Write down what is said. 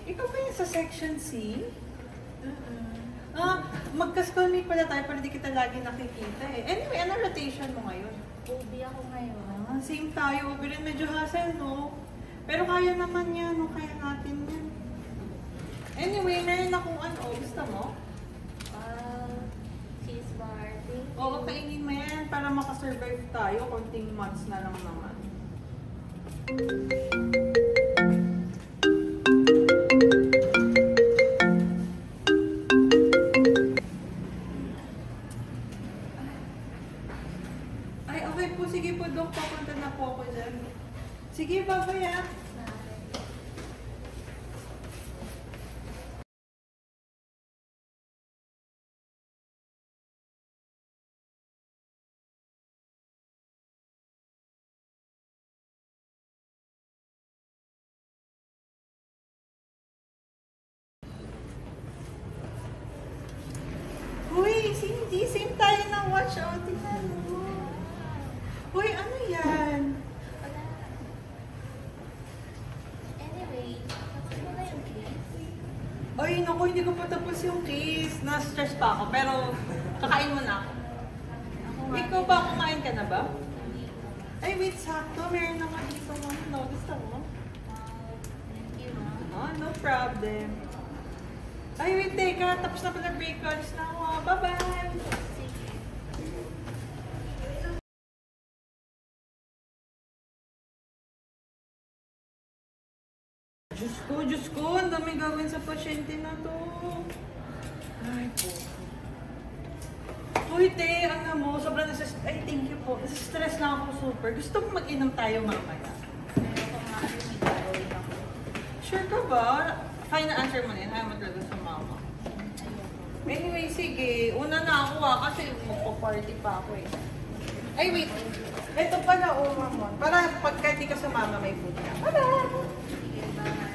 Ikaw ba yung sa section C? Magka-school meet pala tayo pero di kita lagi nakikita eh. Anyway, ano rotation mo ngayon? OB ako ngayon. Same tayo. OB rin medyo hassle, no? Pero kaya naman yan, no? Kaya natin yan. Anyway, meron akong ano. Gusto mo? Cheese bar. Oo, kainin mo yan para makasurvive tayo. Konting months na lang naman. Ay, okay po. Sige po, Dok. Papunta na po ako dyan. Sige, bye-bye ah. Uy, Cindy, same tayo ng watch out. Tingnan mo. Uy, ano yan? Wala. Anyway, tapos mo na yung case. Ay, naku, hindi ko pa tapos yung case. Na-stress pa ako, pero kakain mo na ako. Ikaw ba, kumain ka na ba? Ay, wait, sakto. Meron naman dito mo. No, gusto mo? Thank you, ma. Oh, no problem. Ay, wait, teka. Tapos na pala break. Alis na ako. Bye-bye! Sige. Diyos ko. Ang dami gawin sa pasyente na to. Ay, po. Uy, te, ano mo? Sobrang ay, thank you po. Stress na ako super. Gusto mo mag-inom tayo mamaya? Meron ko nga may gagawin ako. Sure ka ba? Final answer mo na yun. Ayaw mo talaga sa mama. Ayoko. Anyway, sige. Una na ako kasi magpa-party pa ako eh. Ay, wait. Ito pala, Mamon. Para pagka di ka sa mama, may food ka. Bye-bye! Sige, bye.